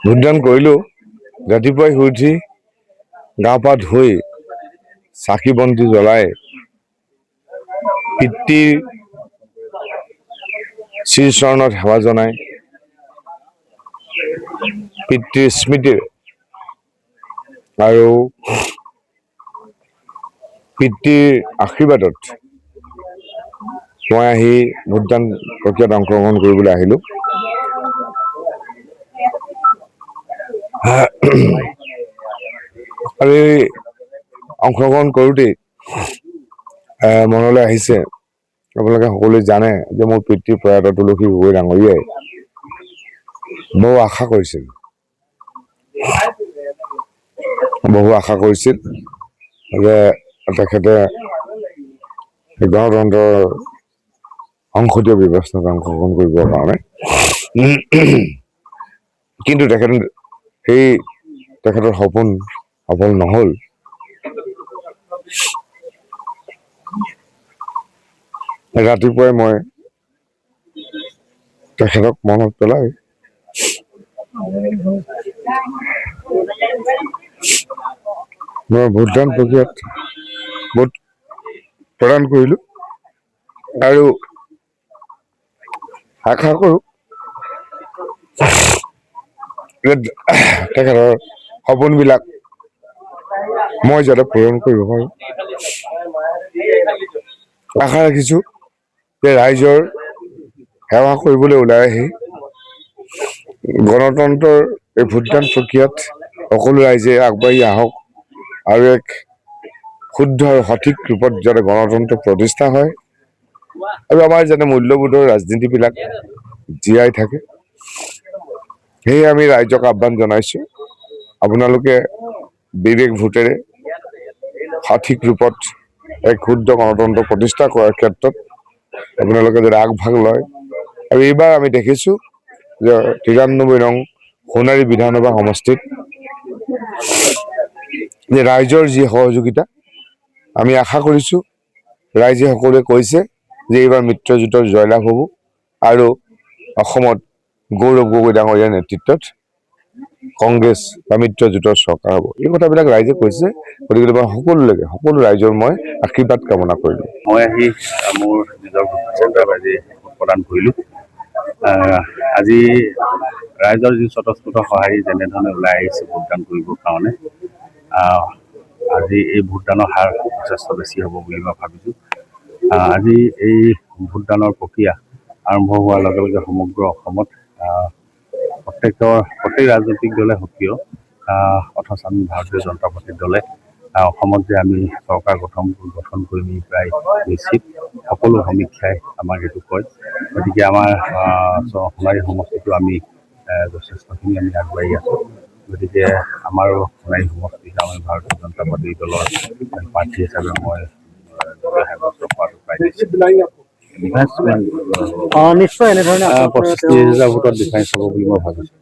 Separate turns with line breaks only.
ভোটদান কৰিলোঁ। ৰাতিপুৱাই শুই উঠি গা পা ধুই চাকি বন্তি জ্বলাই পিতৃৰ শ্ৰীচৰণত সেৱা জনাই পিতৃৰ স্মৃতিৰ আৰু পিতৃৰ আশীৰ্বাদত মই আহি ভোটদান প্ৰক্ৰিয়াত অংশগ্ৰহণ কৰিবলৈ আহিলোঁ। আৰু এই অংশগ্ৰহণ কৰোঁতেই মনলৈ আহিছে, আপোনালোকে সকলোৱে জানে যে মোৰ পিতৃ প্ৰয়াত তুলসী গগৈ ডাঙৰীয়াই বহু আশা কৰিছিল যে তেখেতে গণতন্ত্ৰৰ সংসদীয় ব্যৱস্থাত অংশগ্ৰহণ কৰিবৰ কাৰণে, কিন্তু তেখেতৰ সপোন সফল নহ'ল। ৰাতিপুৱাই মই তেখেতক মনত পেলাই মই ভোটদান প্ৰক্ৰিয়াত ভোট প্ৰদান কৰিলোঁ আৰু আশা কৰোঁ তেখেতৰ সপোনবিলাক মই যাতে পূৰণ কৰিব পাৰোঁ। আশা ৰাখিছোঁ যে ৰাইজৰ সেৱা কৰিবলৈ ওলাই আহি গণতন্ত্ৰৰ এই ভোটদান প্ৰক্ৰিয়াত সকলো ৰাইজে আগবাঢ়ি আহক আৰু এক শুদ্ধ আৰু সঠিক ৰূপত যাতে গণতন্ত্ৰ প্ৰতিষ্ঠা হয় আৰু আমাৰ যাতে মূল্যবোধৰ ৰাজনীতিবিলাক জীয়াই থাকে, সেয়ে আমি ৰাইজক আহ্বান জনাইছোঁ। আপোনালোকে বিবেক ভোটেৰে সঠিক ৰূপত এক শুদ্ধ গণতন্ত্ৰ প্ৰতিষ্ঠা কৰাৰ ক্ষেত্ৰত আপোনালোকে যদি আগভাগ লয়। আৰু এইবাৰ আমি দেখিছোঁ যে 93 নং সোণাৰী বিধানসভা সমষ্টিত যে ৰাইজৰ যি সহযোগিতা, আমি আশা কৰিছোঁ ৰাইজে সকলোৱে কৈছে যে এইবাৰ মিত্ৰজোঁটৰ জয়লাভ হ'ব আৰু অসমত গৌৰৱ গগৈ ডাঙৰীয়াৰ নেতৃত্বত কংগ্ৰেছ বা মিত্ৰজোঁটৰ চৰকাৰ হ'ব। এই কথাবিলাক ৰাইজে কৈছে, গতিকে মই সকলো ৰাইজৰ মই আশীৰ্বাদ কামনা কৰিলোঁ।
মই আহি মোৰ নিজৰ চেণ্টাৰত আজি প্ৰদান কৰিলোঁ। আজি ৰাইজৰ যি স্বতঃস্ফূৰ্ত সঁহাৰি যেনেধৰণে ওলাই আহিছে ভোটদান কৰিবৰ কাৰণে, আজি এই ভোটদানৰ হাৰ যথেষ্ট বেছি হ'ব বুলি মই ভাবিছোঁ। আজি এই ভোটদানৰ প্ৰক্ৰিয়া আৰম্ভ হোৱাৰ লগে লগে সমগ্ৰ অসমত প্ৰত্যেক ৰাজনৈতিক দলে সক্ৰিয়, অথচ আমি ভাৰতীয় জনতা পাৰ্টীৰ দলে অসমত যে আমি চৰকাৰ গঠন কৰিম প্ৰায় নিশ্চিত, সকলো সমীক্ষাই আমাক এইটো কয়। গতিকে আমাৰ সোণাৰী সমষ্টিটো আমি যথেষ্টখিনি আমি আগবাঢ়ি আছোঁ। গতিকে আমাৰো সোণাৰী সমষ্টিত আমি ভাৰতীয় জনতা পাৰ্টীৰ দলৰ প্ৰাৰ্থী হিচাপে মই সাব্যস্ত কৰাটো প্ৰায় নিশ্চিত।
নিশ্চয় এনেধৰণে
35,000 ভোটত ডিফাৰেঞ্চ হ'ব বুলি মই ভাবিছোঁ।